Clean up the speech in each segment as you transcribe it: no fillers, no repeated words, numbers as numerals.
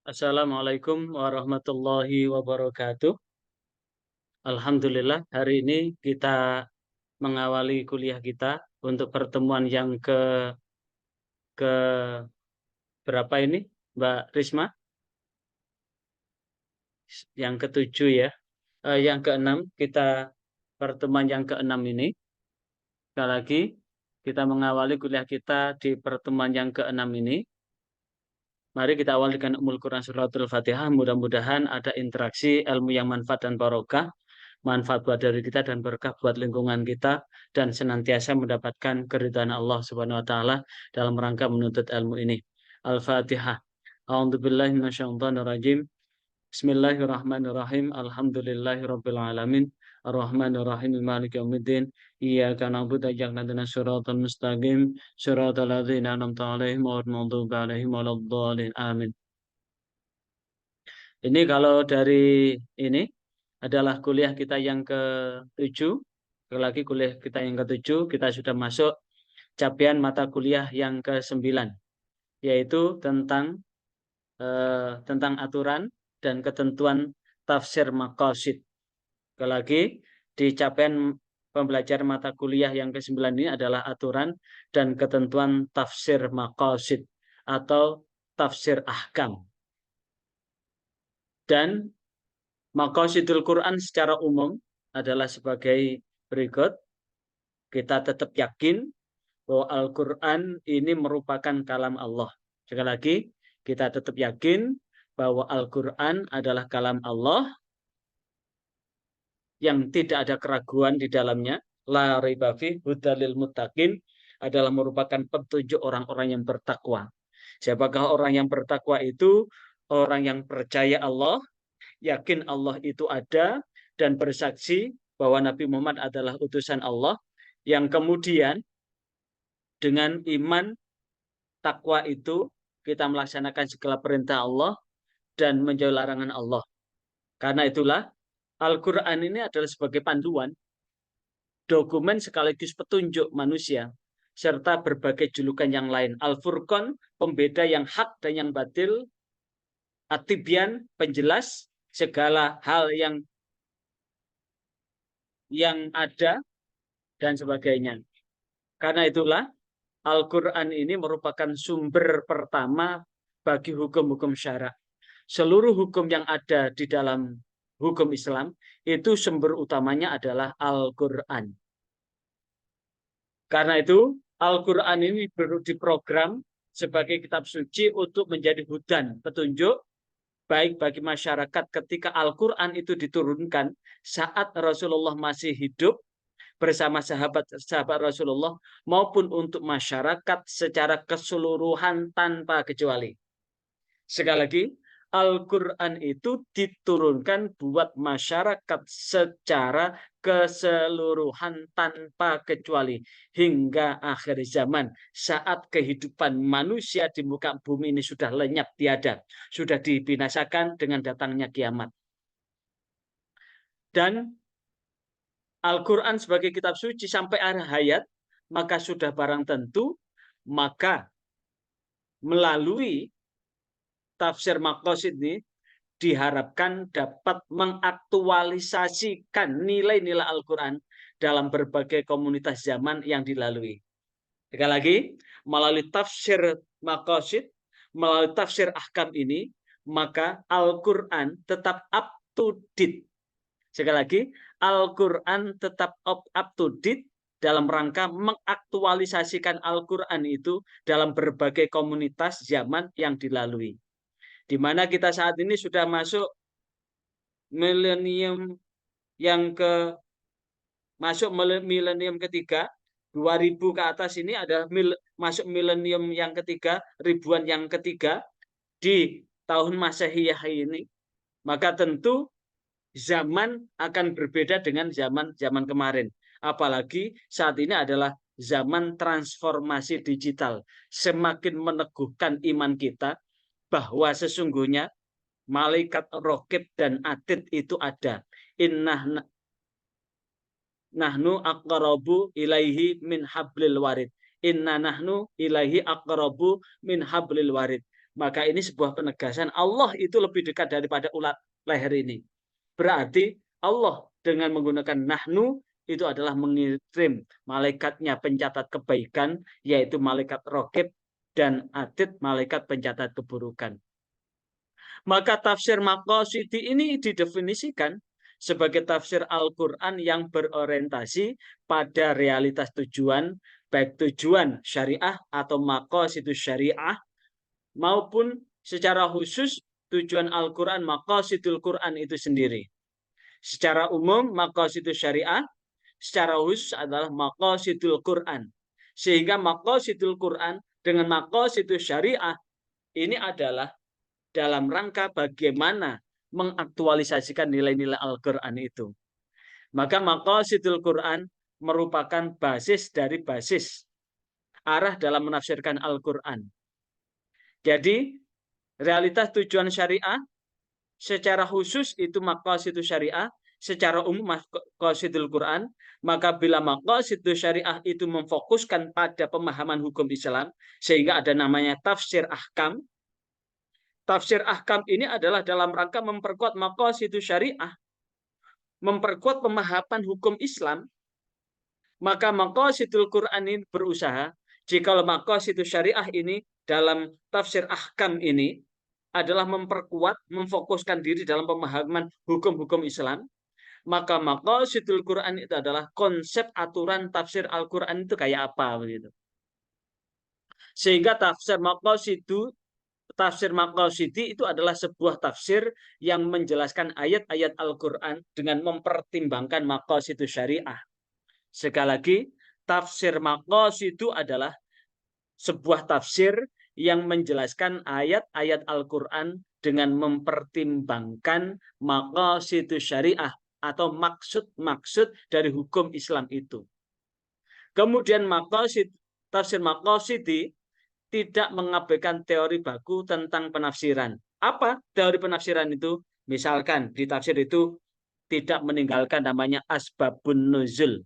Assalamualaikum warahmatullahi wabarakatuh. Alhamdulillah, hari ini kita mengawali kuliah kita untuk pertemuan yang ke berapa ini, Mbak Risma? Yang ketujuh ya. Yang keenam, kita pertemuan yang keenam ini. Sekali lagi, kita mengawali kuliah kita di pertemuan yang keenam ini. Mari kita awal dengan Ummul Quran Suratul Fatihah. Mudah-mudahan ada interaksi ilmu yang manfaat dan barokah, manfaat buat diri kita dan berkah buat lingkungan kita, dan senantiasa mendapatkan keridhaan Allah Subhanahu wa taala dalam rangka menuntut ilmu ini. Al-Fatihah. A'udzubillahi minasyaitonir Bismillahirrahmanirrahim. Alhamdulillahirabbil alamin. Arrahmanirrahim. Maliki yaumiddin. Iyyaka na'budu wa iyyaka nasta'in. Shiratal mustaqim. Shiratal ladzina an'amta 'alaihim ghairil maghdubi 'alaihim waladdallin. Amin. Ini kalau dari ini adalah kuliah kita yang ke-7. Sekali lagi kuliah kita yang ke-7, kita sudah masuk capaian mata kuliah yang ke-9, yaitu tentang aturan dan ketentuan tafsir maqasid. Sekali lagi, di capaian pembelajaran mata kuliah yang ke-9 ini adalah aturan dan ketentuan tafsir maqasid atau tafsir ahkam. Dan maqasidul Quran secara umum adalah sebagai berikut. Kita tetap yakin bahwa Al-Quran ini merupakan kalam Allah. Sekali lagi, kita tetap yakin bahwa Al-Quran adalah kalam Allah yang tidak ada keraguan di dalamnya. La raiba fi hudalil muttaqin, adalah merupakan petunjuk orang-orang yang bertakwa. Siapakah orang yang bertakwa itu? Orang yang percaya Allah, yakin Allah itu ada, dan bersaksi bahwa Nabi Muhammad adalah utusan Allah, yang kemudian dengan iman takwa itu kita melaksanakan segala perintah Allah dan menjauhi larangan Allah. Karena itulah Al-Quran ini adalah sebagai panduan, dokumen sekaligus petunjuk manusia, serta berbagai julukan yang lain. Al-Furqan, pembeda yang hak dan yang batil. At-Tibyan, penjelas segala hal yang ada dan sebagainya. Karena itulah Al-Quran ini merupakan sumber pertama bagi hukum-hukum syara. Seluruh hukum yang ada di dalam hukum Islam itu sumber utamanya adalah Al-Quran. Karena itu Al-Quran ini diprogram sebagai kitab suci untuk menjadi hudan, petunjuk, baik bagi masyarakat ketika Al-Quran itu diturunkan saat Rasulullah masih hidup bersama sahabat-sahabat Rasulullah, maupun untuk masyarakat secara keseluruhan tanpa kecuali. Sekali lagi, Al-Quran itu diturunkan buat masyarakat secara keseluruhan tanpa kecuali hingga akhir zaman, saat kehidupan manusia di muka bumi ini sudah lenyap tiada, sudah dibinasakan dengan datangnya kiamat. Dan Al-Quran sebagai kitab suci sampai akhir hayat, maka sudah barang tentu, maka melalui tafsir maqasid ini diharapkan dapat mengaktualisasikan nilai-nilai Al-Quran dalam berbagai komunitas zaman yang dilalui. Sekali lagi, melalui tafsir maqasid, melalui tafsir ahkam ini, maka Al-Quran tetap up to date. Sekali lagi, Al-Quran tetap up to date dalam rangka mengaktualisasikan Al-Quran itu dalam berbagai komunitas zaman yang dilalui. Di mana kita saat ini sudah masuk milenium milenium ketiga, 2000 ke atas ini ada masuk milenium yang ketiga, ribuan yang ketiga di tahun Masehiyah ini. Maka tentu zaman akan berbeda dengan zaman kemarin. Apalagi saat ini adalah zaman transformasi digital. Semakin meneguhkan iman kita bahwa sesungguhnya malaikat raqib dan atid itu ada. Inna nahnu aqrabu ilaihi min hablil warid. Inna nahnu ilaihi aqrabu min hablil warid. Maka ini sebuah penegasan Allah itu lebih dekat daripada ulat leher ini. Berarti Allah dengan menggunakan nahnu itu adalah mengirim malaikatnya pencatat kebaikan, yaitu malaikat Raqib dan Atid, malaikat pencatat keburukan. Maka tafsir maqasidi ini didefinisikan sebagai tafsir Al-Quran yang berorientasi pada realitas tujuan, baik tujuan syariah atau maqasidus syariah, maupun secara khusus tujuan Al-Quran, maqasidul Quran itu sendiri. Secara umum, maqasidus syariah, secara khusus adalah maqasidul Quran. Sehingga maqasidul Quran dengan maqasidus syariah ini adalah dalam rangka bagaimana mengaktualisasikan nilai-nilai Al-Quran itu. Maka maqasidul Quran merupakan basis dari basis arah dalam menafsirkan Al-Quran. Jadi, realitas tujuan syariah secara khusus itu maqasidus syariah, secara umum maqasidul Quran. Maka bila maqasidus syariah itu memfokuskan pada pemahaman hukum Islam, sehingga ada namanya tafsir ahkam. Tafsir ahkam ini adalah dalam rangka memperkuat maqasidus syariah, memperkuat pemahaman hukum Islam. Maka maqasidul Quran ini berusaha, jika maqasidus syariah ini dalam tafsir ahkam ini adalah memperkuat, memfokuskan diri dalam pemahaman hukum-hukum Islam, maka maqasidul Quran itu adalah konsep aturan tafsir Al-Quran itu kayak apa begitu. Sehingga tafsir maqasidi itu adalah sebuah tafsir yang menjelaskan ayat-ayat Al-Quran dengan mempertimbangkan maqasidus syariah. Sekali lagi, tafsir maqasidu adalah sebuah tafsir yang menjelaskan ayat-ayat Al-Quran dengan mempertimbangkan maqasidus syariah atau maksud-maksud dari hukum Islam itu. Kemudian tafsir maqasidi tidak mengabaikan teori baku tentang penafsiran. Apa teori penafsiran itu? Misalkan di tafsir itu tidak meninggalkan namanya asbabun nuzul.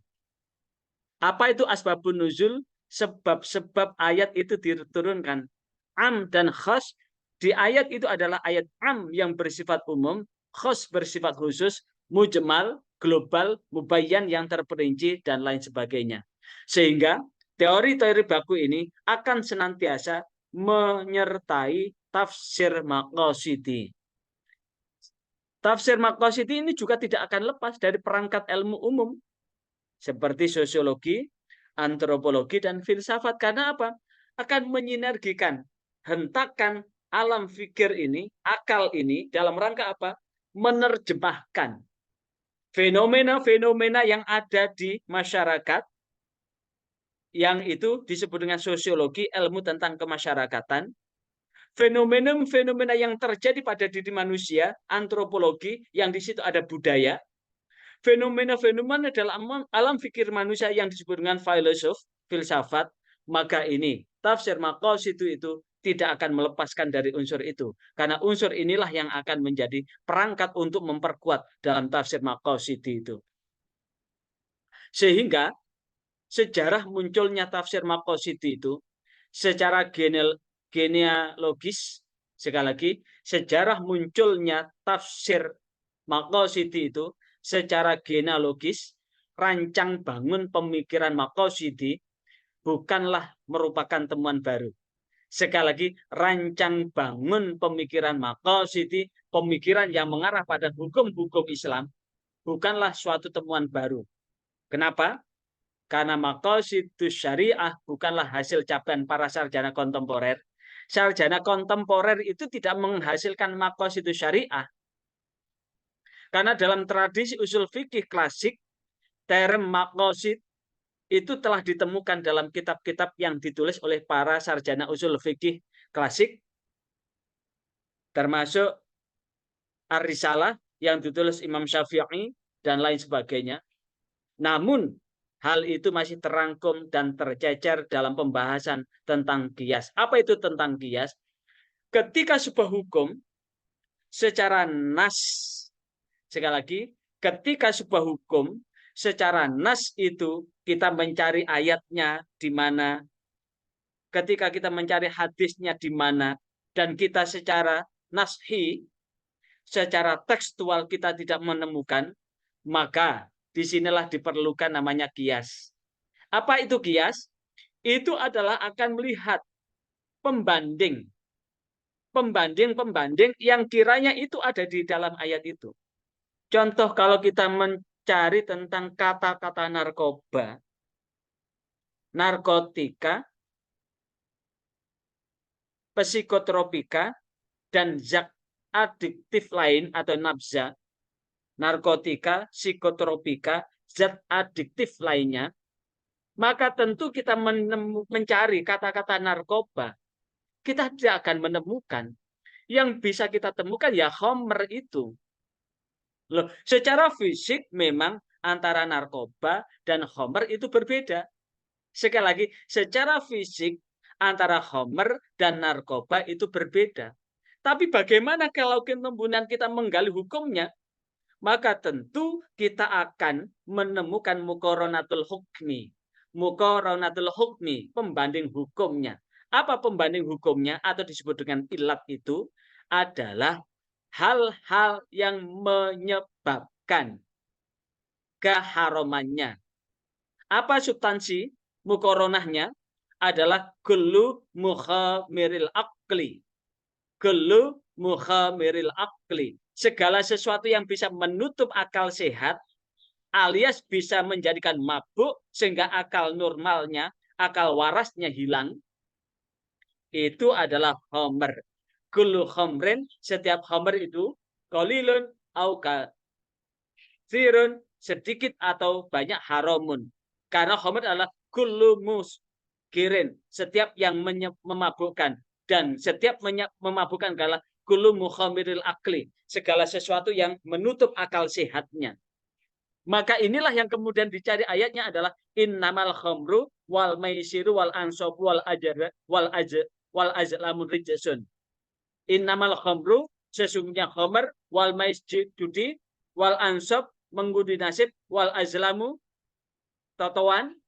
Apa itu asbabun nuzul? Sebab-sebab ayat itu diturunkan. Am dan khas, di ayat itu adalah ayat am yang bersifat umum, khas bersifat khusus, mujmal, global, mubayyan yang terperinci, dan lain sebagainya. Sehingga teori-teori baku ini akan senantiasa menyertai tafsir maqasidi. Tafsir maqasidi ini juga tidak akan lepas dari perangkat ilmu umum seperti sosiologi, antropologi, dan filsafat. Karena apa? Akan menyinergikan, hentakan alam fikir ini, akal ini dalam rangka apa? Menerjemahkan fenomena-fenomena yang ada di masyarakat, yang itu disebut dengan sosiologi, ilmu tentang kemasyarakatan. Fenomena-fenomena yang terjadi pada diri manusia, antropologi, yang di situ ada budaya. Fenomena-fenomena dalam alam fikir manusia yang disebut dengan filsafat. Maka ini tafsir maqasidu itu tidak akan melepaskan dari unsur itu, karena unsur inilah yang akan menjadi perangkat untuk memperkuat dalam tafsir maqasidi itu. Sehingga sejarah munculnya tafsir maqasidi itu secara genealogis, sekali lagi, sejarah munculnya tafsir maqasidi itu secara genealogis, rancang bangun pemikiran maqasidi bukanlah merupakan temuan baru. Sekali lagi, rancang bangun pemikiran maqasidi, pemikiran yang mengarah pada hukum-hukum Islam, bukanlah suatu temuan baru. Kenapa? Karena maqasidus syariah bukanlah hasil capaian para sarjana kontemporer. Sarjana kontemporer itu tidak menghasilkan maqasidus syariah. Karena dalam tradisi usul fikih klasik, term maqasid itu telah ditemukan dalam kitab-kitab yang ditulis oleh para sarjana usul fikih klasik, termasuk Ar-Risalah yang ditulis Imam Syafi'i dan lain sebagainya. Namun, hal itu masih terangkum dan tercecer dalam pembahasan tentang qiyas. Apa itu tentang qiyas? Ketika sebuah hukum secara nas, sekali lagi, ketika sebuah hukum secara nas itu kita mencari ayatnya di mana, ketika kita mencari hadisnya di mana, dan kita secara nashi, secara tekstual kita tidak menemukan, maka disinilah diperlukan namanya kias. Apa itu kias? Itu adalah akan melihat pembanding yang kiranya itu ada di dalam ayat itu. Contoh kalau kita mencari tentang kata-kata narkoba, narkotika, psikotropika, dan zat adiktif lain atau nafza, narkotika, psikotropika, zat adiktif lainnya, maka tentu kita mencari kata-kata narkoba, kita tidak akan menemukan. Yang bisa kita temukan ya homer itu. Loh, secara fisik memang antara narkoba dan homer itu berbeda. Sekali lagi, secara fisik antara homer dan narkoba itu berbeda. Tapi bagaimana kalau kemudian kita menggali hukumnya? Maka tentu kita akan menemukan muqaranatul hukmi. Muqaranatul hukmi, pembanding hukumnya. Apa pembanding hukumnya atau disebut dengan ilat itu? Adalah hal-hal yang menyebabkan keharamannya. Apa substansi muqaranahnya? Adalah kullu mukhamiril aqli. Kullu mukhamiril aqli. Segala sesuatu yang bisa menutup akal sehat alias bisa menjadikan mabuk sehingga akal normalnya, akal warasnya hilang, itu adalah homer. Kullu khomrin, setiap homer itu qalilun au katsirun, sedikit atau banyak haramun. Karena homer adalah kullu muskirin, setiap yang memabukkan, dan setiap memabukkan adalah kullu mukhamiril akli, segala sesuatu yang menutup akal sehatnya. Maka inilah yang kemudian dicari ayatnya adalah innamal khamru wal maisiru wal ansab wal azlamun rijsun. Innamal khamru, sesungguhnya khamr, wal maisir judi, wal ansab mengundi nasib, wal azlamu totoan,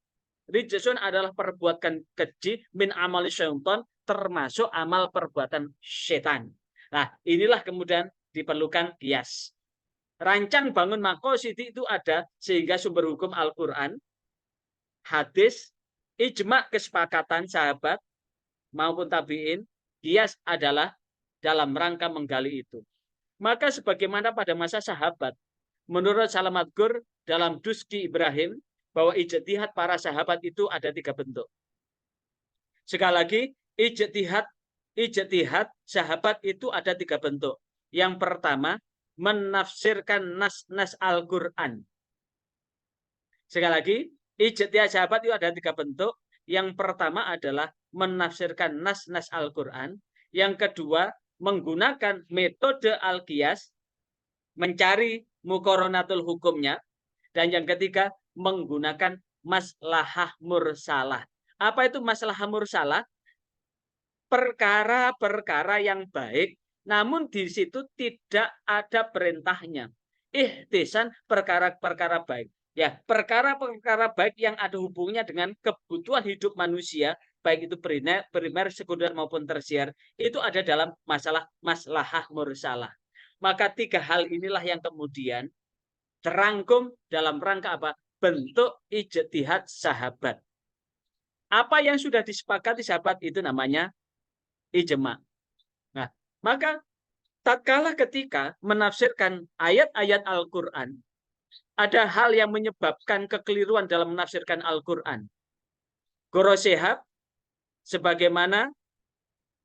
rijsun adalah perbuatan keji min amal syaitan, termasuk amal perbuatan setan. Nah, inilah kemudian diperlukan kias. Rancang bangun maqasid itu ada sehingga sumber hukum Al-Quran, hadis, ijma kesepakatan sahabat maupun tabi'in, kias adalah dalam rangka menggali itu. Maka sebagaimana pada masa sahabat, menurut Salamat Gur dalam Duski Ibrahim, bahwa ijtihad para sahabat itu ada 3 bentuk. Sekali lagi, ijtihad sahabat itu ada 3 bentuk. Yang pertama, menafsirkan nas-nas Al-Quran. Sekali lagi, ijtihad sahabat itu ada 3 bentuk. Yang pertama adalah menafsirkan nas-nas Al-Quran. Yang kedua, menggunakan metode Al-Qiyas, mencari muqaranatul hukumnya. Dan yang ketiga, menggunakan maslahah mursalah. Apa itu maslahah mursalah? Perkara-perkara yang baik, namun di situ tidak ada perintahnya. Ihtisan perkara-perkara baik. Ya, perkara-perkara baik yang ada hubungannya dengan kebutuhan hidup manusia, baik itu primer, sekunder maupun tersier, itu ada dalam masalah maslahah mursalah. Maka 3 hal inilah yang kemudian terangkum dalam rangka apa? Bentuk ijtihad sahabat. Apa yang sudah disepakati sahabat itu namanya ijma. Nah, maka tatkala ketika menafsirkan ayat-ayat Al-Quran, ada hal yang menyebabkan kekeliruan dalam menafsirkan Al-Quran. Guru Shihab, sebagaimana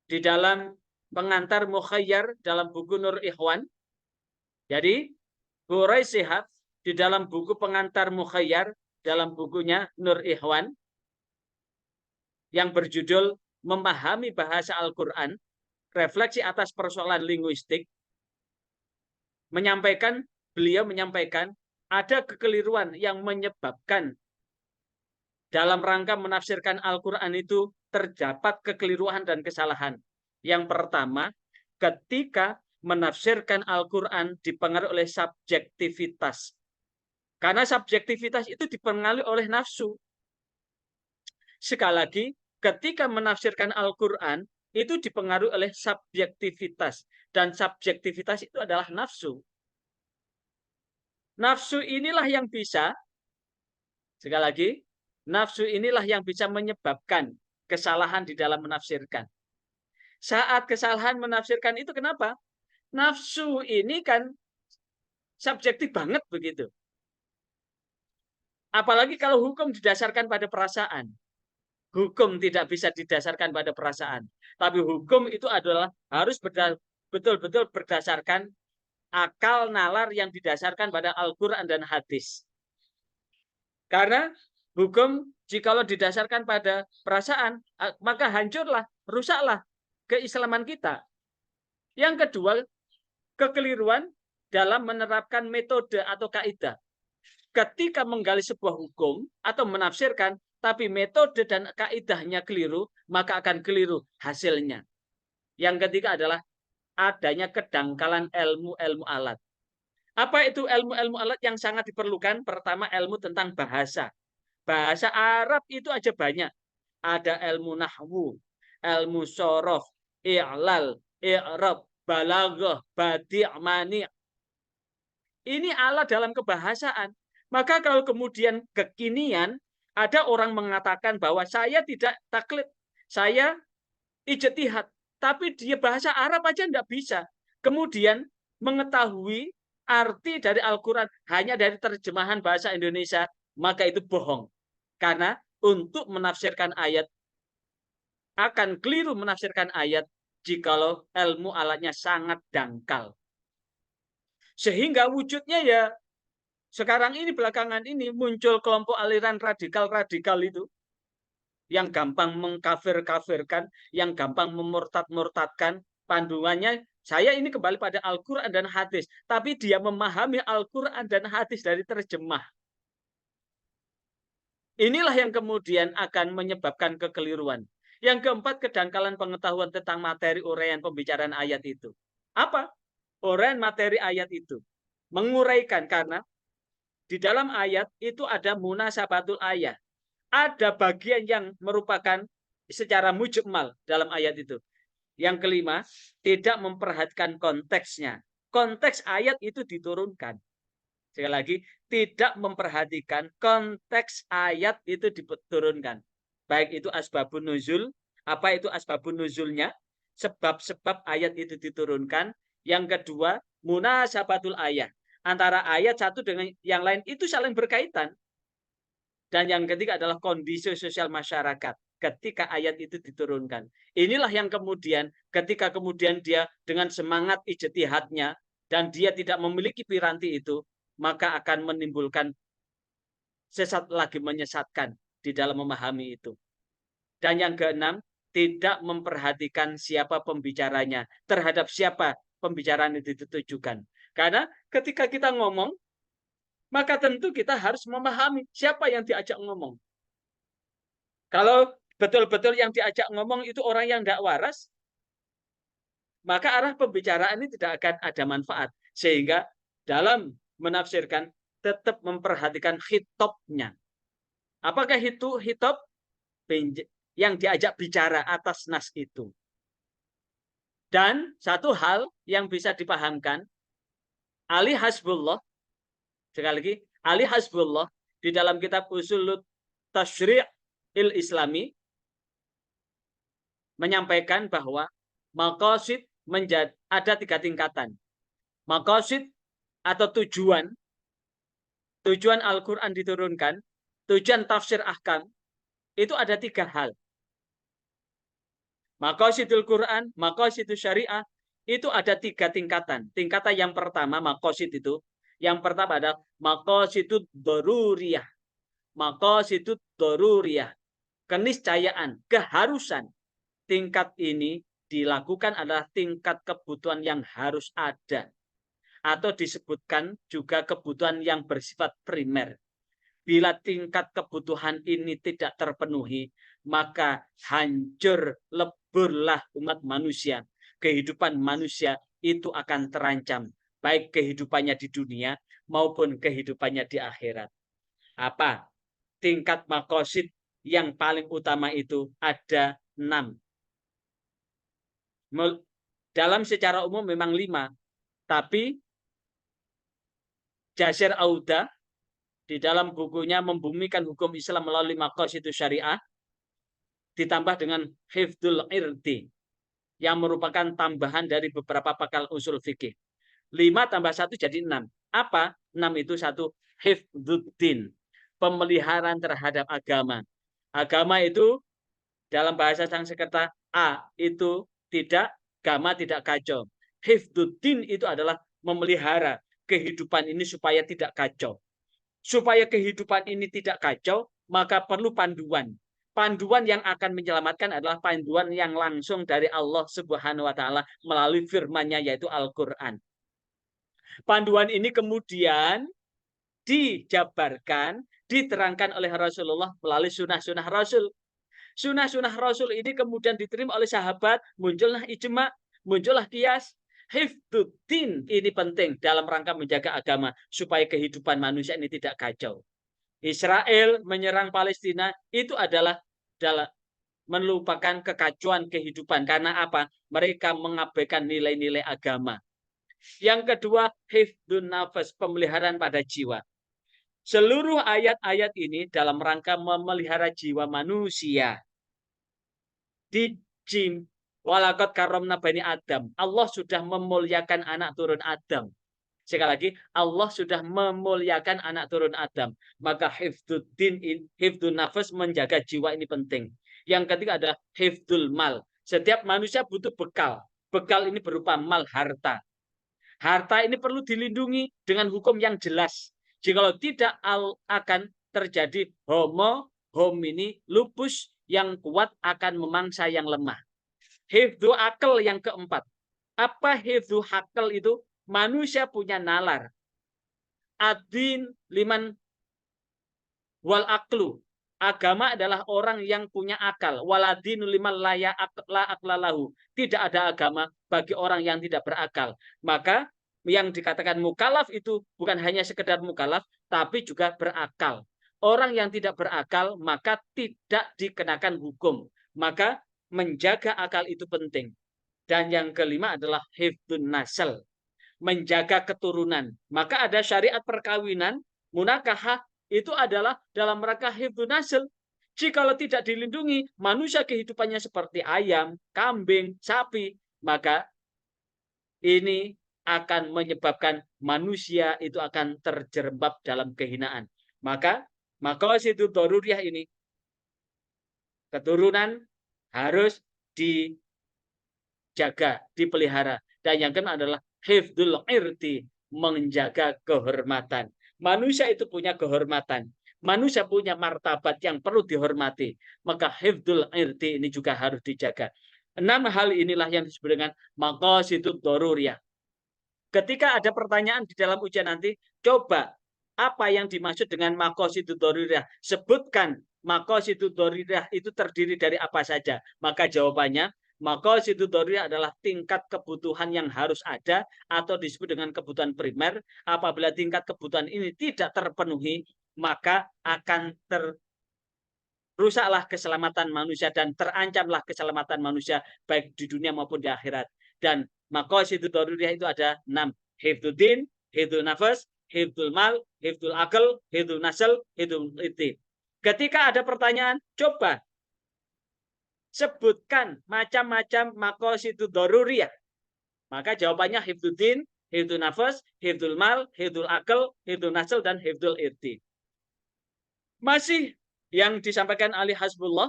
di dalam pengantar Mukhayyar dalam buku Nur Ikhwan. Jadi, Guru Shihab di dalam buku pengantar Mukhayyar dalam bukunya Nur Ikhwan yang berjudul Memahami Bahasa Al-Quran, refleksi atas persoalan linguistik, beliau menyampaikan ada kekeliruan yang menyebabkan dalam rangka menafsirkan Al-Quran itu terdapat kekeliruan dan kesalahan. Yang pertama, ketika menafsirkan Al-Quran dipengaruhi oleh subjektivitas. Karena subjektivitas itu dipengaruhi oleh nafsu. Sekali lagi, ketika menafsirkan Al-Quran itu dipengaruhi oleh subjektivitas. Dan subjektivitas itu adalah nafsu. Nafsu inilah yang bisa, sekali lagi, nafsu inilah yang bisa menyebabkan kesalahan di dalam menafsirkan. Saat kesalahan menafsirkan itu kenapa? Nafsu ini kan subjektif banget begitu. Apalagi kalau hukum didasarkan pada perasaan. Hukum tidak bisa didasarkan pada perasaan. Tapi hukum itu adalah harus betul-betul berdasarkan akal nalar yang didasarkan pada Al-Quran dan hadis. Karena hukum jikalau didasarkan pada perasaan, maka hancurlah, rusaklah keislaman kita. Yang kedua, kekeliruan dalam menerapkan metode atau kaidah. Ketika menggali sebuah hukum atau menafsirkan, tapi metode dan kaidahnya keliru, maka akan keliru hasilnya. Yang ketiga adalah adanya kedangkalan ilmu-ilmu alat. Apa itu ilmu-ilmu alat yang sangat diperlukan? Pertama, ilmu tentang bahasa. Bahasa Arab itu aja banyak. Ada ilmu nahwu, ilmu sorof, i'lal, i'rab, balaghah, badi', mani'. Ini alat dalam kebahasaan. Maka kalau kemudian kekinian, ada orang mengatakan bahwa saya tidak taklid, saya ijtihad, tapi dia bahasa Arab aja tidak bisa. Kemudian mengetahui arti dari Al-Quran hanya dari terjemahan bahasa Indonesia, maka itu bohong. Karena untuk menafsirkan ayat, akan keliru menafsirkan ayat jikalau ilmu alatnya sangat dangkal. Sehingga wujudnya ya sekarang ini belakangan ini muncul kelompok aliran radikal-radikal itu yang gampang mengkafir-kafirkan, yang gampang memurtad-murtadkan. Panduannya saya ini kembali pada Al-Quran dan hadis, tapi dia memahami Al-Quran dan hadis dari terjemah. Inilah yang kemudian akan menyebabkan kekeliruan. Yang keempat, kedangkalan pengetahuan tentang materi uraian pembicaraan ayat itu. Apa? Uraian materi ayat itu. Menguraikan karena di dalam ayat itu ada munasabatul ayat. Ada bagian yang merupakan secara mujmal dalam ayat itu. Yang kelima, tidak memperhatikan konteksnya. Konteks ayat itu diturunkan. Sekali lagi, tidak memperhatikan konteks ayat itu diturunkan. Baik itu asbabun nuzul, apa itu asbabun nuzulnya? Sebab-sebab ayat itu diturunkan. Yang kedua, munasabatul ayat. Antara ayat satu dengan yang lain itu saling berkaitan. Dan yang ketiga adalah kondisi sosial masyarakat ketika ayat itu diturunkan. Inilah yang kemudian ketika kemudian dia dengan semangat ijtihadnya dan dia tidak memiliki piranti itu, maka akan menimbulkan sesat lagi menyesatkan di dalam memahami itu. Dan yang keenam, tidak memperhatikan siapa pembicaranya, terhadap siapa pembicaraan itu ditujukan. Karena ketika kita ngomong, maka tentu kita harus memahami siapa yang diajak ngomong. Kalau betul-betul yang diajak ngomong itu orang yang tidak waras, maka arah pembicaraan ini tidak akan ada manfaat. Sehingga dalam menafsirkan tetap memperhatikan hitopnya. Apakah itu hitop yang diajak bicara atas nas itu? Dan satu hal yang bisa dipahamkan, Ali Hasbullah, sekali lagi, Ali Hasbullah di dalam kitab Usul Tasyri' il-Islami menyampaikan bahwa maqasid ada 3 tingkatan. Maqasid atau tujuan Al-Quran diturunkan, tujuan tafsir ahkam, itu ada 3 hal. Maqasidul Quran, maqasidul syariah, itu ada 3 tingkatan. Tingkatan yang pertama, maqasid itu, yang pertama adalah maqasidud daruriyah. Maqasidud daruriyah. Keniscayaan, keharusan. Tingkat ini dilakukan adalah tingkat kebutuhan yang harus ada. Atau disebutkan juga kebutuhan yang bersifat primer. Bila tingkat kebutuhan ini tidak terpenuhi, maka hancur leburlah umat manusia. Kehidupan manusia itu akan terancam. Baik kehidupannya di dunia maupun kehidupannya di akhirat. Apa? Tingkat maqasid yang paling utama itu ada 6. Dalam secara umum memang 5, tapi Jasir Auda di dalam bukunya Membumikan Hukum Islam Melalui Maqasid Syariah ditambah dengan Hifdzul Irdi yang merupakan tambahan dari beberapa pakar usul fikih. 5 tambah 1 jadi 6. Apa? 6 itu 1 hifdzuddin, pemeliharaan terhadap agama. Agama itu dalam bahasa Sanskerta A itu tidak, agama tidak kacau. Hifdzuddin itu adalah memelihara kehidupan ini supaya tidak kacau. Supaya kehidupan ini tidak kacau, maka perlu panduan. Panduan yang akan menyelamatkan adalah panduan yang langsung dari Allah Subhanahu wa taala melalui firman-Nya yaitu Al-Qur'an. Panduan ini kemudian dijabarkan, diterangkan oleh Rasulullah melalui sunnah-sunnah Rasul. Sunnah-sunnah Rasul ini kemudian diterima oleh sahabat, muncullah ijma, muncullah qiyas. Hifdzuddin ini penting dalam rangka menjaga agama supaya kehidupan manusia ini tidak kacau. Israel menyerang Palestina itu adalah melupakan kekacauan kehidupan. Karena apa? Mereka mengabaikan nilai-nilai agama. Yang kedua, hifdzun nafas, pemeliharaan pada jiwa. Seluruh ayat-ayat ini dalam rangka memelihara jiwa manusia. Di jim, walakot karomna bani Adam. Allah sudah memuliakan anak turun Adam. Sekali lagi, Allah sudah memuliakan anak turun Adam. Maka hifdzun nafas, menjaga jiwa ini penting. Yang ketiga ada hifdzul mal. Setiap manusia butuh bekal. Bekal ini berupa mal, harta. Harta ini perlu dilindungi dengan hukum yang jelas. Jikalau tidak akan terjadi homo homini lupus yang kuat akan memangsa yang lemah. Hifdzu akal yang keempat. Apa hifdzu akal itu? Manusia punya nalar. Adin liman wal aklu. Agama adalah orang yang punya akal. Waladinu liman la aklalahu. Tidak ada agama bagi orang yang tidak berakal. Maka yang dikatakan mukallaf itu bukan hanya sekedar mukallaf, tapi juga berakal. Orang yang tidak berakal maka tidak dikenakan hukum. Maka menjaga akal itu penting. Dan yang kelima adalah hifdzun nasl, menjaga keturunan. Maka ada syariat perkawinan, munakahah, itu adalah dalam rangka hifdzun nasl. Jikalau tidak dilindungi, manusia kehidupannya seperti ayam, kambing, sapi, maka ini akan menyebabkan manusia itu akan terjerembab dalam kehinaan. Maka itu daruriyah ini, keturunan harus dijaga, dipelihara. Dan yang kedua adalah hifdzul irti, menjaga kehormatan. Manusia itu punya kehormatan. Manusia punya martabat yang perlu dihormati. Maka hifdzul irti ini juga harus dijaga. 6 hal inilah yang disebut dengan maqasidud daruriyah. Ketika ada pertanyaan di dalam ujian nanti, coba apa yang dimaksud dengan maqasidud daruriyah? Sebutkan maqasidud daruriyah itu terdiri dari apa saja. Maka jawabannya, maqasidud daruriyah adalah tingkat kebutuhan yang harus ada atau disebut dengan kebutuhan primer. Apabila tingkat kebutuhan ini tidak terpenuhi, maka akan rusaklah keselamatan manusia dan terancamlah keselamatan manusia baik di dunia maupun di akhirat. Dan maqasidud daruriyah itu ada 6. Hifdzuddin, hifdzul nafas, hifdzul mal, hifdzul akal, hifdzul nasl, hifdzul irti. Ketika ada pertanyaan, coba sebutkan macam-macam maqasidud daruriyah. Maka jawabannya hifdzuddin, hifdzul nafas, hifdzul mal, hifdzul akal, hifdzul nasl, dan hifdzul irti. Masih yang disampaikan Ali Hasbullah,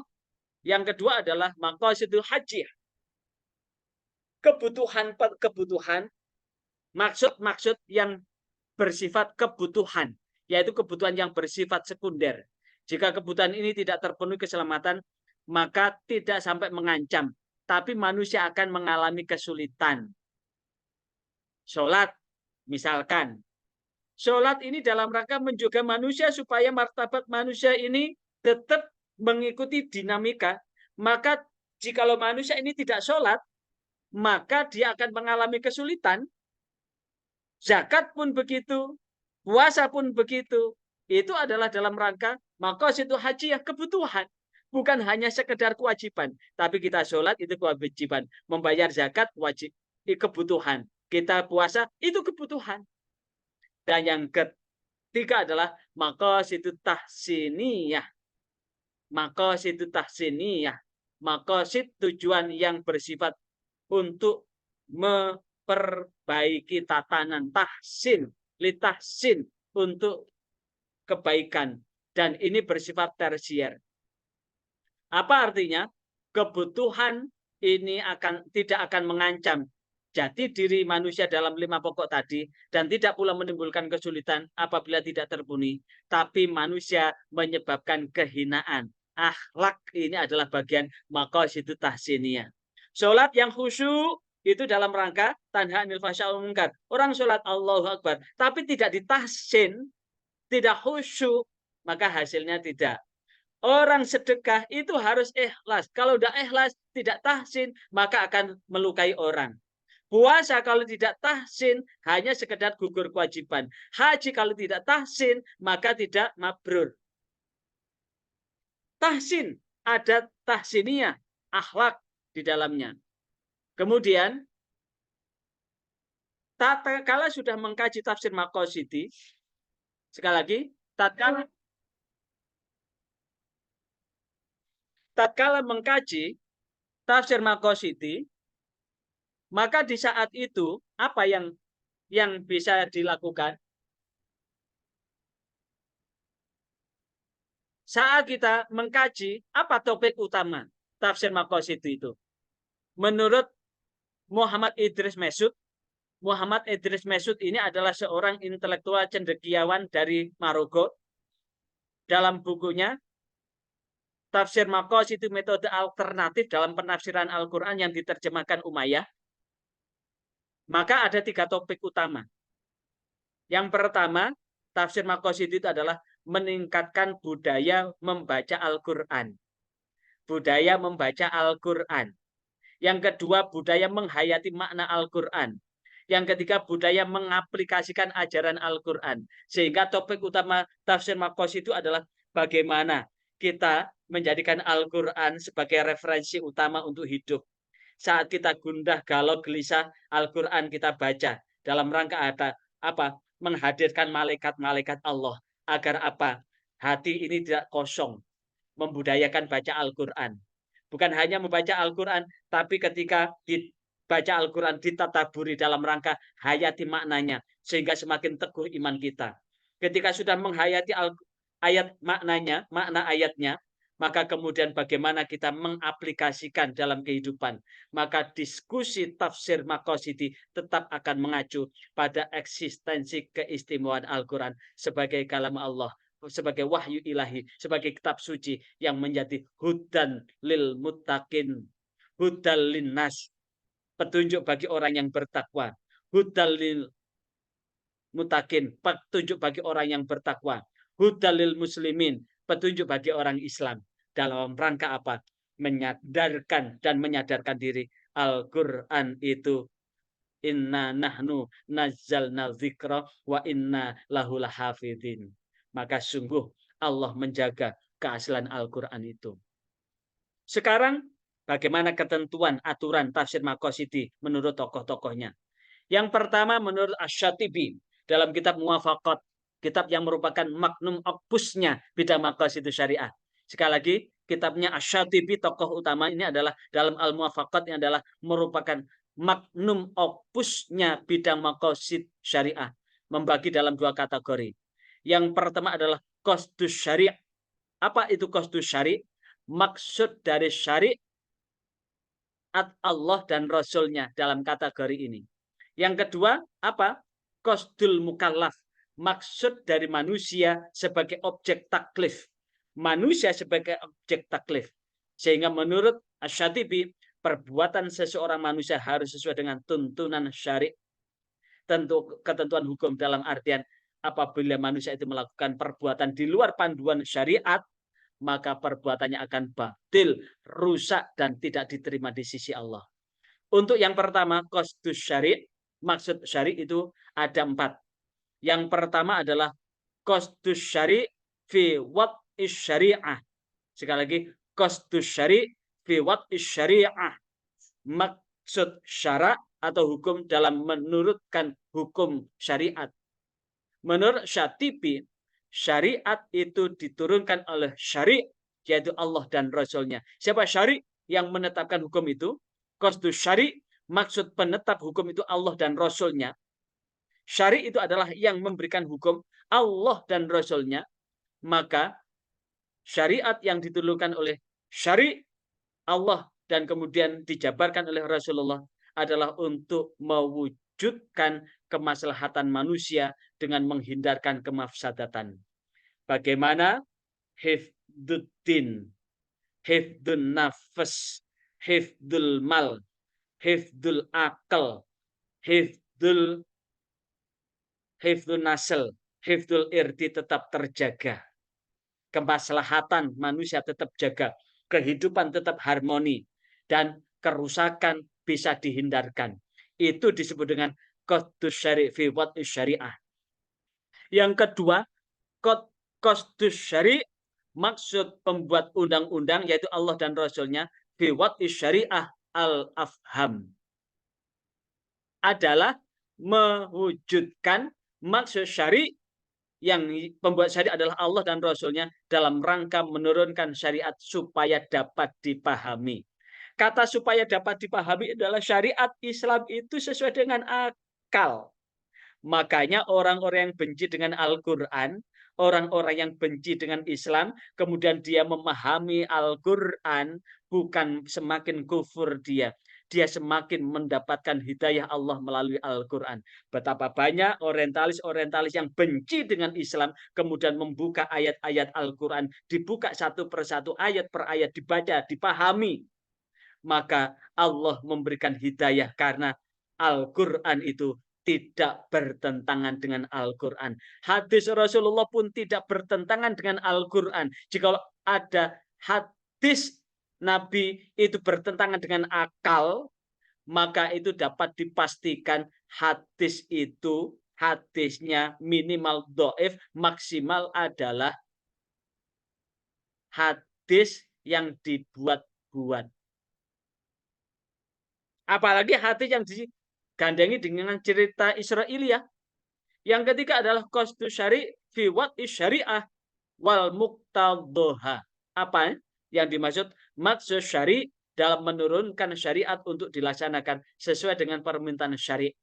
yang kedua adalah maqasidul hajjiyah. Kebutuhan, maksud-maksud yang bersifat kebutuhan, yaitu kebutuhan yang bersifat sekunder. Jika kebutuhan ini tidak terpenuhi keselamatan, maka tidak sampai mengancam, tapi manusia akan mengalami kesulitan. Sholat, misalkan. Sholat ini dalam rangka menjaga manusia supaya martabat manusia ini tetap mengikuti dinamika. Maka jikalau manusia ini tidak sholat, maka dia akan mengalami kesulitan. Zakat pun begitu, puasa pun begitu. Itu adalah dalam rangka maqasidul hajjiyah, kebutuhan. Bukan hanya sekedar kewajiban, tapi kita sholat itu kewajiban, membayar zakat wajib, kebutuhan. Kita puasa itu kebutuhan. Dan yang ketiga adalah maqasid tahsiniyah. Maqasid tahsiniyah. Maqasid tujuan yang bersifat untuk memperbaiki tatanan, tahsin, litahsin, untuk kebaikan. Dan ini bersifat tersier. Apa artinya? Kebutuhan ini tidak akan mengancam jati diri manusia dalam 5 pokok tadi, dan tidak pula menimbulkan kesulitan apabila tidak terpenuhi. Tapi manusia menyebabkan kehinaan. Akhlak ini adalah bagian maqasid tahsiniyah. Sholat yang khusyuk itu dalam rangka tanha anil fahsya wal munkar. Orang sholat Allahu Akbar, tapi tidak ditahsin, tidak khusyuk, maka hasilnya tidak. Orang sedekah itu harus ikhlas. Kalau tidak ikhlas, tidak tahsin, maka akan melukai orang. Puasa kalau tidak tahsin, hanya sekedar gugur kewajiban. Haji kalau tidak tahsin, maka tidak mabrur. Tahsin, ada tahsiniyah, akhlak di dalamnya. Kemudian, tatkala sudah mengkaji tafsir maqasidi, sekali lagi, tatkala mengkaji tafsir maqasidi, maka di saat itu apa yang bisa dilakukan? Saat kita mengkaji apa topik utama tafsir maqasidi itu? Menurut Muhammad Idris Mesud ini adalah seorang intelektual cendekiawan dari Maroko. Dalam bukunya Tafsir Maqasid itu metode alternatif dalam penafsiran Al-Quran yang diterjemahkan Umayyah. Maka ada 3 topik utama. Yang pertama, tafsir Maqasid itu adalah meningkatkan budaya membaca Al-Quran. Budaya membaca Al-Quran. Yang kedua, budaya menghayati makna Al-Quran. Yang ketiga, budaya mengaplikasikan ajaran Al-Quran. Sehingga topik utama tafsir Maqasid itu adalah bagaimana kita menjadikan Al-Quran sebagai referensi utama untuk hidup. Saat kita gundah, galau, gelisah, Al-Quran kita baca. Dalam rangka ada apa? Menghadirkan malaikat-malaikat Allah. Agar apa? Hati ini tidak kosong. Membudayakan baca Al-Quran. Bukan hanya membaca Al-Quran, tapi ketika dibaca Al-Quran, ditadaburi dalam rangka hayati maknanya. Sehingga semakin teguh iman kita. Ketika sudah menghayati ayat maknanya, makna ayatnya, maka kemudian bagaimana kita mengaplikasikan dalam kehidupan. Maka diskusi tafsir maqasidi tetap akan mengacu pada eksistensi keistimewaan Al-Quran sebagai kalam Allah, sebagai wahyu ilahi, sebagai kitab suci yang menjadi hudan lil muttaqin, hudal linnas, petunjuk bagi orang yang bertakwa, hudal lil muttaqin, petunjuk bagi orang yang bertakwa, hudal lil muslimin, petunjuk bagi orang Islam. Dalam rangka apa? Menyadarkan dan menyadarkan diri Al-Quran itu inna nahnu nazzalna dzikra wa inna lahu lahafidin. Maka sungguh Allah menjaga keaslian Al-Quran itu. Sekarang bagaimana ketentuan aturan tafsir maqasidi menurut tokoh-tokohnya? Yang pertama menurut Asy-Syatibi dalam kitab Muwafaqat, kitab yang merupakan magnum opusnya bidang maqasid syariah. Sekali lagi, kitabnya Asy-Syatibi, tokoh utama ini adalah dalam Al-Muwafaqat, yang adalah merupakan magnum opusnya bidang maqasid syariah, membagi dalam 2 kategori. Yang pertama adalah qasdus syari'. Apa itu qasdus syari'? Maksud dari syariat Allah dan Rasulnya dalam kategori ini. Yang kedua, apa? Qasdul mukallaf. Maksud dari manusia sebagai objek taklif. Manusia sebagai objek taklif. Sehingga menurut Asy-Syatibi, perbuatan seseorang manusia harus sesuai dengan tuntunan syari'. Tentu ketentuan hukum dalam artian apabila manusia itu melakukan perbuatan di luar panduan syariat, maka perbuatannya akan batil, rusak, dan tidak diterima di sisi Allah. Untuk yang pertama, qasdus syari', maksud syari' itu ada 4. Yang pertama adalah qasdus syari' fi wad'is syari'ah. Sekali lagi, qasdus syari' fi wad'is syari'ah. Maksud syara' atau hukum dalam menurutkan hukum syariat. Menurut Syatibi, syariat itu diturunkan oleh syari', yaitu Allah dan Rasul-Nya. Siapa syari' yang menetapkan hukum itu? Qasdus syari', maksud penetap hukum itu Allah dan Rasul-Nya. Syari' itu adalah yang memberikan hukum Allah dan Rasul-Nya. Maka syariat yang diturunkan oleh syari' Allah dan kemudian dijabarkan oleh Rasulullah adalah untuk mewujudkan kemaslahatan manusia dengan menghindarkan kemafsadatan. Bagaimana? Hifduddin, hifdun nafas, hifdul mal, hifdul akal, hifdul nasl, hifdul irdi tetap terjaga. Kemaslahatan manusia tetap jaga, kehidupan tetap harmoni, dan kerusakan bisa dihindarkan. Itu disebut dengan qasdus syari' fi wad'is syari'ah. Yang kedua, qasdus syari', maksud pembuat undang-undang yaitu Allah dan Rasul-Nya fi wad'is syari'ah al-afham, adalah mewujudkan maksud syari' yang pembuat syariat adalah Allah dan Rasul-Nya dalam rangka menurunkan syariat supaya dapat dipahami. Kata supaya dapat dipahami adalah syariat Islam itu sesuai dengan akal. Makanya orang-orang yang benci dengan Al-Quran, orang-orang yang benci dengan Islam, kemudian dia memahami Al-Quran, bukan semakin kufur dia semakin mendapatkan hidayah Allah melalui Al-Quran. Betapa banyak orientalis-orientalis yang benci dengan Islam, kemudian membuka ayat-ayat Al-Quran, dibuka satu persatu, ayat per ayat, dibaca, dipahami. Maka Allah memberikan hidayah karena Al-Quran itu tidak bertentangan dengan Al-Quran. Hadis Rasulullah pun tidak bertentangan dengan Al-Quran. Jika ada hadis Nabi itu bertentangan dengan akal, maka itu dapat dipastikan hadis itu, hadisnya minimal dhaif, maksimal adalah hadis yang dibuat-buat. Apalagi hadis yang digandengi dengan cerita Israiliyah. Yang ketiga adalah qasdus syari' fi wad'is syari'ah wal muqtadhaha. Apa yang dimaksud? Maksud syari' dalam menurunkan syariat untuk dilaksanakan sesuai dengan permintaan syari'.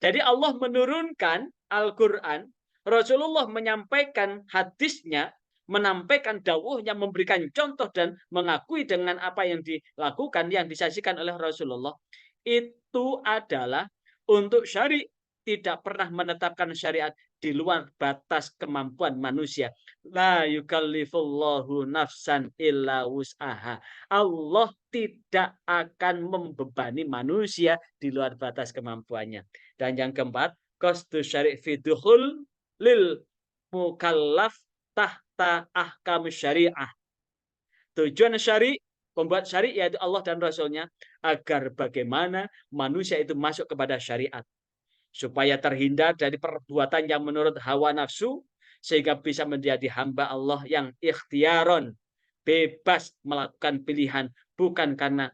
Jadi Allah menurunkan Al-Quran, Rasulullah menyampaikan hadisnya, menampaikan dawuhnya, memberikan contoh dan mengakui dengan apa yang dilakukan, yang disaksikan oleh Rasulullah. Itu adalah untuk syari', tidak pernah menetapkan syariat di luar batas kemampuan manusia. La yukallifullahu nafsan illa wus'aha. Allah tidak akan membebani manusia di luar batas kemampuannya. Dan yang keempat, qasdus syari' fi dukhul lil mukallaf tahta ahkam syari'ah. Tujuan syari', pembuat syari' yaitu Allah dan Rasul-Nya, agar bagaimana manusia itu masuk kepada syariat, supaya terhindar dari perbuatan yang menurut hawa nafsu, sehingga bisa menjadi hamba Allah yang ikhtiaron, bebas melakukan pilihan, bukan karena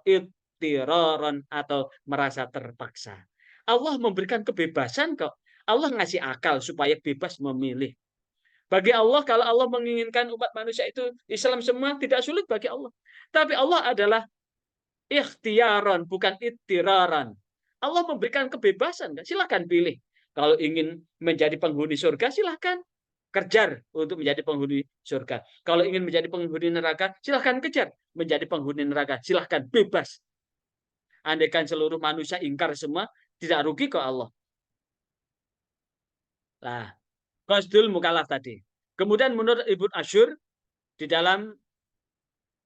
ittiraron atau merasa terpaksa. Allah memberikan kebebasan kok. Allah ngasih akal supaya bebas memilih. Bagi Allah, kalau Allah menginginkan umat manusia itu Islam semua, tidak sulit bagi Allah. Tapi Allah adalah ikhtiaron, bukan ittiraran. Allah memberikan kebebasan. Silahkan pilih. Kalau ingin menjadi penghuni surga, silahkan kejar untuk menjadi penghuni surga. Kalau ingin menjadi penghuni neraka, silahkan kejar menjadi penghuni neraka. Silahkan, bebas. Andaikan seluruh manusia ingkar semua, tidak rugi kok Allah. Nah, qasdul mukallaf tadi. Kemudian menurut Ibnu Asyur, di dalam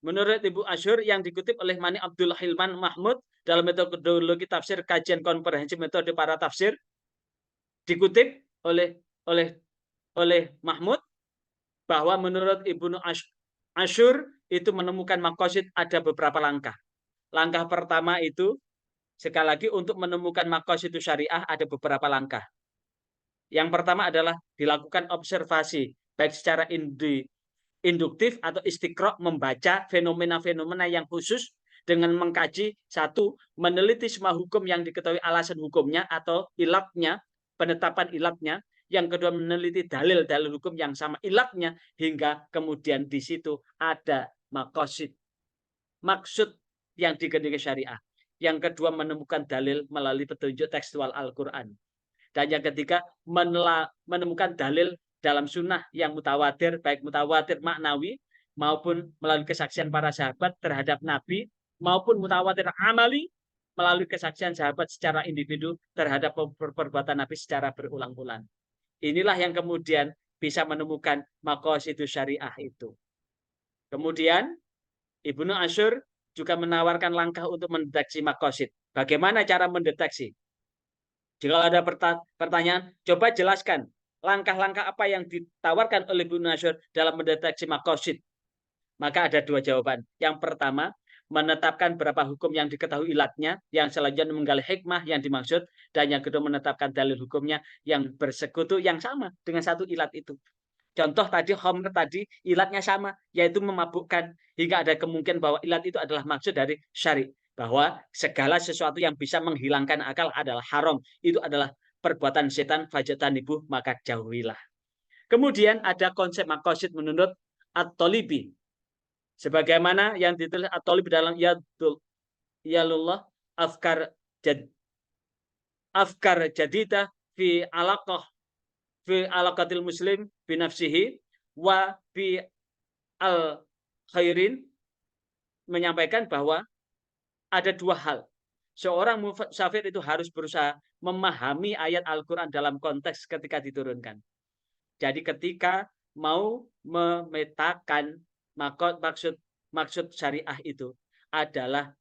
menurut Ibu Asyur yang dikutip oleh Mani Abdul Hilman Mahmud dalam metodologi tafsir kajian komprehensif metode para tafsir, dikutip oleh Mahmud bahwa menurut Ibnu Asyur itu menemukan maqasid ada beberapa langkah. Langkah pertama itu, sekali lagi, untuk menemukan maqasid syariah ada beberapa langkah. Yang pertama adalah dilakukan observasi baik secara induktif atau istiqra, membaca fenomena-fenomena yang khusus dengan mengkaji, satu, meneliti semua hukum yang diketahui alasan hukumnya atau ilatnya, penetapan ilatnya. Yang kedua, meneliti dalil-dalil hukum yang sama ilatnya, hingga kemudian di situ ada maqasid, maksud yang dikehendaki syariah. Yang kedua, menemukan dalil melalui petunjuk tekstual Al-Quran. Dan yang ketiga, menemukan dalil dalam sunnah yang mutawatir, baik mutawatir maknawi maupun melalui kesaksian para sahabat terhadap Nabi, maupun mutawatir amali melalui kesaksian sahabat secara individu terhadap perbuatan Nabi secara berulang-ulang. Inilah yang kemudian bisa menemukan maqasidus syariah itu. Kemudian Ibnu Asyur juga menawarkan langkah untuk mendeteksi maqasid. Bagaimana cara mendeteksi? Jika ada pertanyaan, coba jelaskan langkah-langkah apa yang ditawarkan oleh Ibnu Asyur dalam mendeteksi maqasid. Maka ada dua jawaban. Yang pertama, menetapkan berapa hukum yang diketahui ilatnya, yang selanjutnya menggali hikmah yang dimaksud, dan yang kedua menetapkan dalil hukumnya yang bersekutu yang sama dengan satu ilat itu. Contoh tadi, khamr tadi ilatnya sama, yaitu memabukkan, hingga ada kemungkinan bahwa ilat itu adalah maksud dari syari, bahwa segala sesuatu yang bisa menghilangkan akal adalah haram, itu adalah perbuatan setan, fajatanibuh, maka jauhilah. Kemudian ada konsep maqasid menurut At-Talibi, sebagaimana yang ditulis At-Talib dalam Yalullah afkar jadidah fi alaqatil muslim binafsihi wa bi al khairin, menyampaikan bahwa ada dua hal. Seorang musafir itu harus berusaha memahami ayat Al-Quran dalam konteks ketika diturunkan. Jadi ketika mau memetakan maksud syariah itu adalah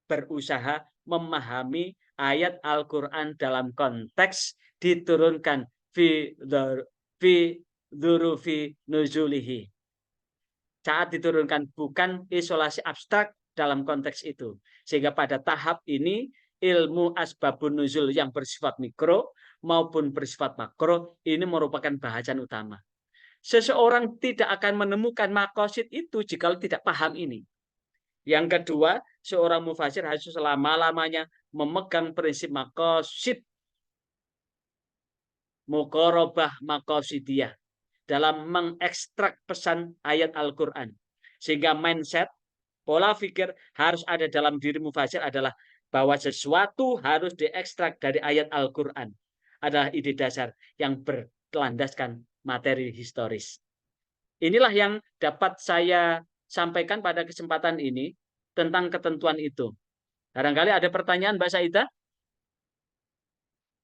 berusaha memahami ayat Al-Quran dalam konteks diturunkan fi dhurufi nuzulihi. Saat diturunkan, bukan isolasi abstrak dalam konteks itu. Sehingga pada tahap ini ilmu asbabun nuzul yang bersifat mikro maupun bersifat makro ini merupakan bahasan utama. Seseorang tidak akan menemukan maqasid itu jika tidak paham ini. Yang kedua, seorang mufasir harus selama-lamanya memegang prinsip maqasid, muqarabah maqasidiyah, dalam mengekstrak pesan ayat Al-Quran. Sehingga mindset, pola pikir harus ada dalam diri mufasir adalah bahwa sesuatu harus diekstrak dari ayat Al-Quran. Adalah ide dasar yang berlandaskan materi historis. Inilah yang dapat saya sampaikan pada kesempatan ini tentang ketentuan itu. Barangkali ada pertanyaan Mbak Saidah?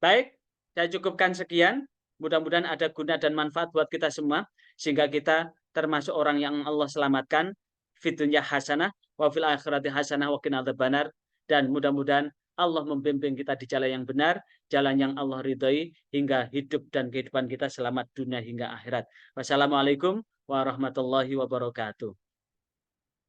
Baik, saya cukupkan sekian. Mudah-mudahan ada guna dan manfaat buat kita semua, sehingga kita termasuk orang yang Allah selamatkan, fid dunya hasanah, wa fil akhirati hasanah, wa qina adzabannar. Dan mudah-mudahan Allah membimbing kita di jalan yang benar, jalan yang Allah ridhoi, hingga hidup dan kehidupan kita selamat dunia hingga akhirat. Wassalamualaikum warahmatullahi wabarakatuh.